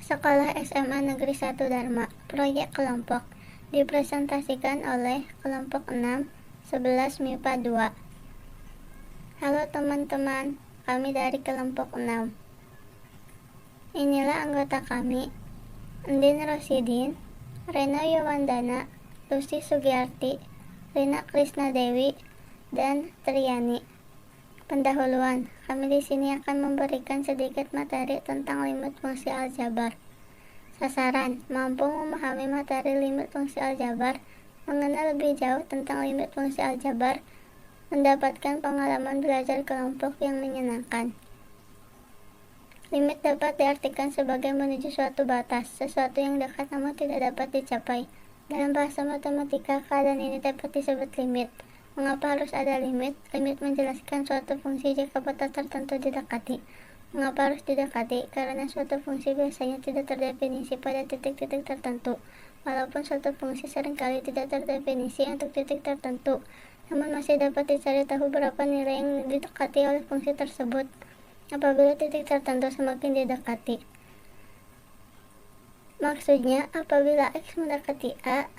Sekolah SMA Negeri 1 Dharma, proyek kelompok, dipresentasikan oleh kelompok 6, 11 MIPA 2. Halo teman-teman, kami dari kelompok 6. Inilah anggota kami, Endin Rosidin, Reno Yowandana, Lucy Sugiyarti, Rina Krisnadewi, dan Triani. Pendahuluan, kami di sini akan memberikan sedikit materi tentang limit fungsi aljabar. Sasaran, mampu memahami materi limit fungsi aljabar, mengenal lebih jauh tentang limit fungsi aljabar, mendapatkan pengalaman belajar kelompok yang menyenangkan. Limit dapat diartikan sebagai menuju suatu batas, sesuatu yang dekat namun tidak dapat dicapai. Dalam bahasa matematika, keadaan ini dapat disebut limit. Mengapa harus ada limit? Limit menjelaskan suatu fungsi jika batas tertentu didekati. Mengapa harus didekati? Karena suatu fungsi biasanya tidak terdefinisi pada titik-titik tertentu. Walaupun suatu fungsi seringkali tidak terdefinisi untuk titik tertentu, namun masih dapat dicari tahu berapa nilai yang didekati oleh fungsi tersebut apabila titik tertentu semakin didekati. Maksudnya, apabila X mendekati A,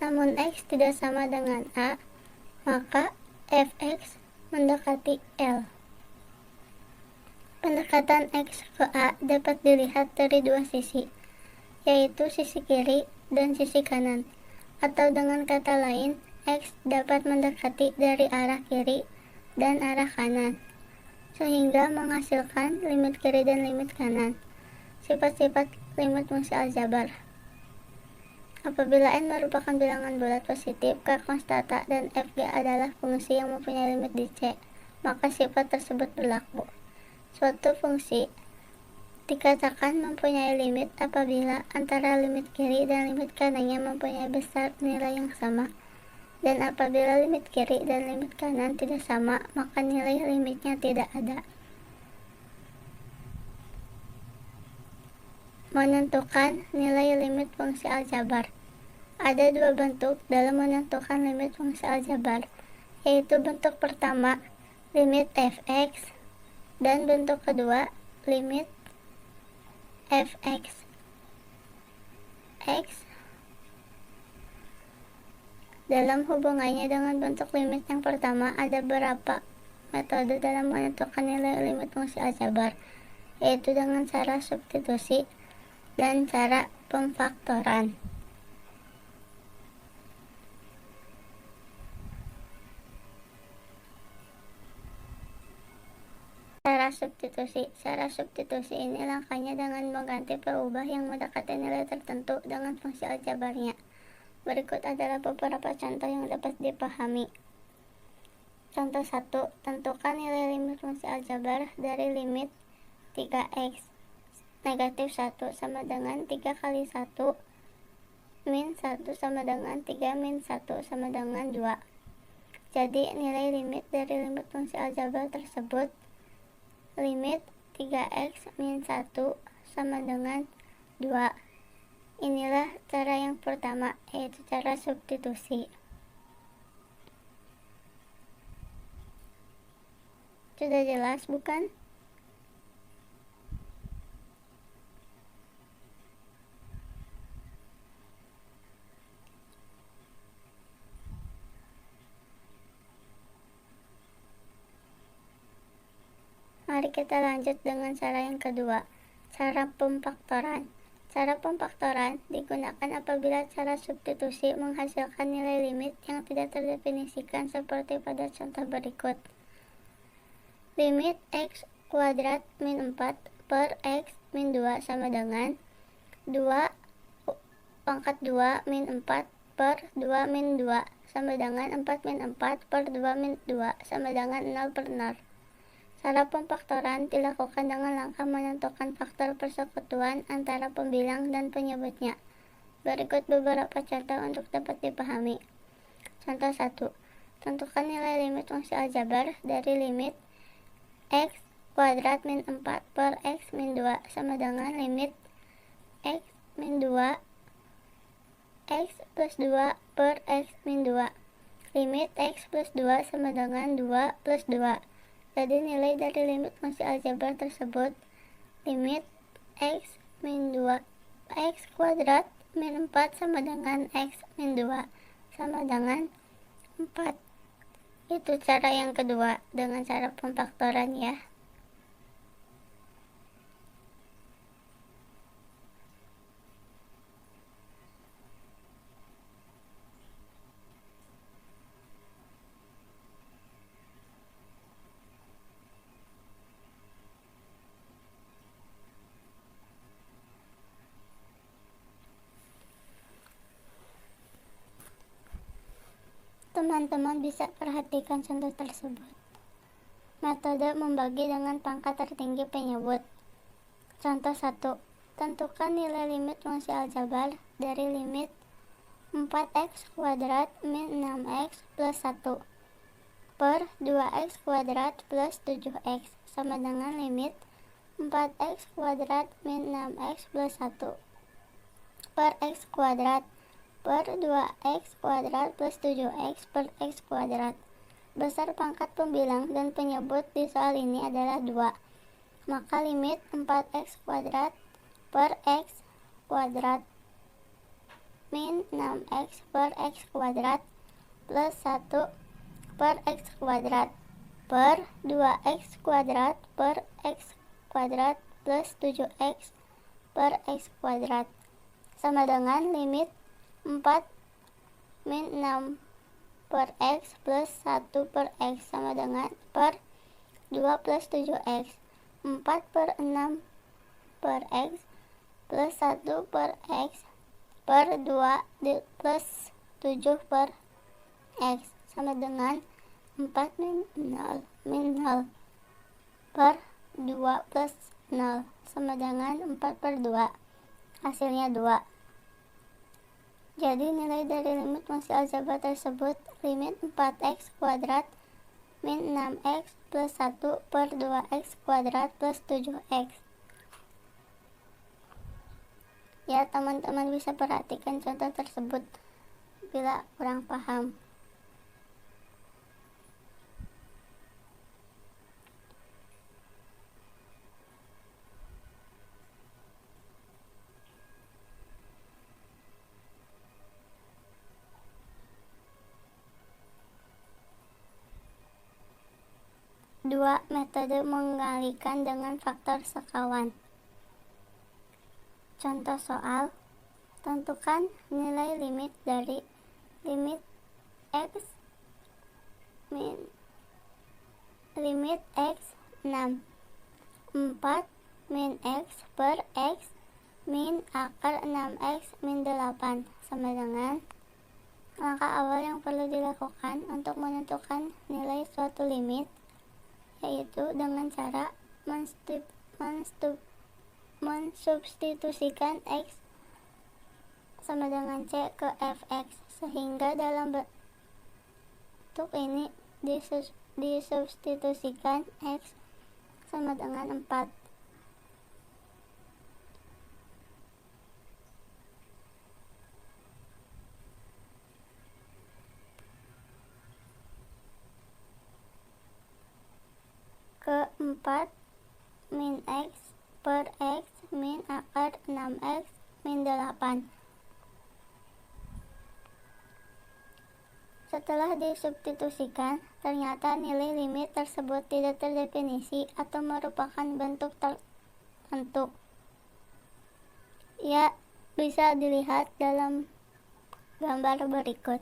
namun X tidak sama dengan A, maka Fx mendekati L. Pendekatan X ke A dapat dilihat dari dua sisi, yaitu sisi kiri dan sisi kanan. Atau dengan kata lain, X dapat mendekati dari arah kiri dan arah kanan, sehingga menghasilkan limit kiri dan limit kanan. Sifat-sifat limit fungsi aljabar. Apabila n merupakan bilangan bulat positif, K konstanta, dan Fg adalah fungsi yang mempunyai limit di C, maka sifat tersebut berlaku. Suatu fungsi dikatakan mempunyai limit apabila antara limit kiri dan limit kanannya mempunyai besar nilai yang sama. Dan apabila limit kiri dan limit kanan tidak sama, maka nilai limitnya tidak ada. Menentukan nilai limit fungsi aljabar. Ada dua bentuk dalam menentukan limit fungsi aljabar, yaitu bentuk pertama, limit fx, dan bentuk kedua, limit fx. X dalam hubungannya dengan bentuk limit yang pertama, ada beberapa metode dalam menentukan nilai limit fungsi aljabar, yaitu dengan cara substitusi dan cara pemfaktoran. Cara substitusi ini langkahnya dengan mengganti perubah yang mendekati nilai tertentu dengan fungsi aljabarnya. Berikut adalah beberapa contoh yang dapat dipahami. Contoh 1. Tentukan nilai limit fungsi aljabar dari limit 3x negatif 1 sama dengan 3 kali 1 min 1 sama dengan 3 min 1 sama dengan 2. Jadi nilai limit dari limit fungsi aljabar tersebut limit 3x min 1 sama dengan 2. Inilah cara yang pertama, yaitu cara substitusi. Sudah jelas, bukan? Mari kita lanjut dengan cara yang kedua, cara pemfaktoran. Cara pemfaktoran digunakan apabila cara substitusi menghasilkan nilai limit yang tidak terdefinisikan seperti pada contoh berikut. Limit x kuadrat min 4 per x min 2 sama dengan 2 pangkat 2 min 4 per 2 min 2 sama dengan 4 min 4 per 2 min 2 sama dengan 0 per 0. Cara pemfaktoran dilakukan dengan langkah menentukan faktor persekutuan antara pembilang dan penyebutnya. Berikut beberapa contoh untuk dapat dipahami. Contoh 1. Tentukan nilai limit fungsi aljabar dari limit x kuadrat min 4 per x min 2 sama dengan limit x min 2 x plus 2 per x min 2. Limit x plus 2 sama dengan 2 plus 2. Jadi nilai dari limit fungsi aljabar tersebut limit X min 2 X kuadrat min 4 sama dengan X min 2 sama dengan 4. Itu cara yang kedua dengan cara pemfaktoran ya. Teman-teman bisa perhatikan contoh tersebut. Metode membagi dengan pangkat tertinggi penyebut. Contoh 1. Tentukan nilai limit fungsi aljabar dari limit 4x kuadrat min 6x plus 1 per 2x kuadrat plus 7x sama dengan limit 4x kuadrat min 6x plus 1 per x kuadrat per 2x kuadrat plus 7x per x kuadrat. Besar pangkat pembilang dan penyebut di soal ini adalah 2. Maka limit 4x kuadrat per x kuadrat min 6x per x kuadrat plus 1 per x kuadrat per 2x kuadrat per x kuadrat plus 7x per x kuadrat sama dengan limit 4 min 6 per x plus 1 per x sama dengan per 2 plus 7x 4 per 6 per x plus 1 per x per 2 plus 7 per x sama dengan 4 min 0 per 2 plus 0 sama dengan 4 per 2. Hasilnya 2. Jadi nilai dari limit fungsi aljabar tersebut limit 4x kuadrat min 6x plus 1 per 2x kuadrat plus 7x. Ya, teman-teman bisa perhatikan contoh tersebut bila kurang paham. Dua, metode menggalikan dengan faktor sekawan. Contoh soal, tentukan nilai limit dari limit x min limit x 6 4 min x per x min akar 6x min 8 sama dengan. Langkah awal yang perlu dilakukan untuk menentukan nilai suatu limit yaitu dengan cara mensubstitusikan x sama dengan c ke fx sehingga dalam bentuk ini disubstitusikan x sama dengan 4. Ke 4 min x per x min akar 6x min 8. Setelah disubstitusikan, ternyata nilai limit tersebut tidak terdefinisi atau merupakan bentuk tertentu. Ya, bisa dilihat dalam gambar berikut.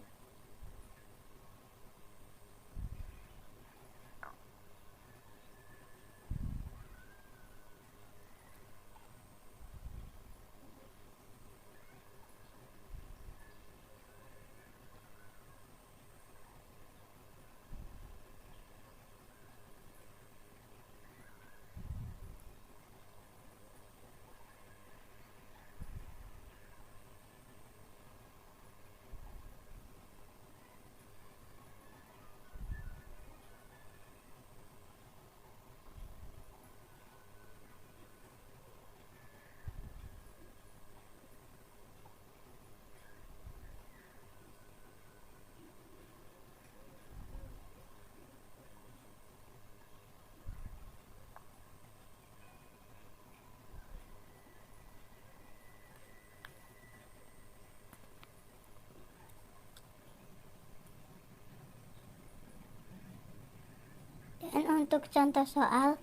Untuk contoh soal,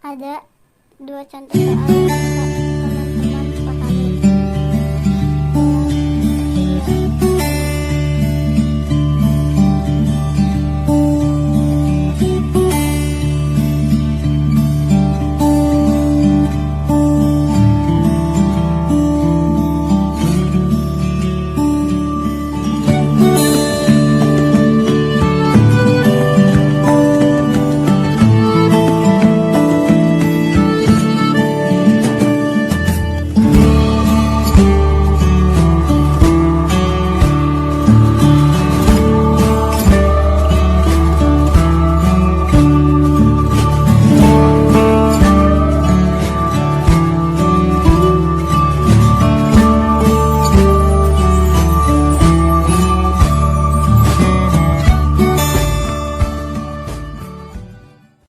ada dua contoh soal yang bisa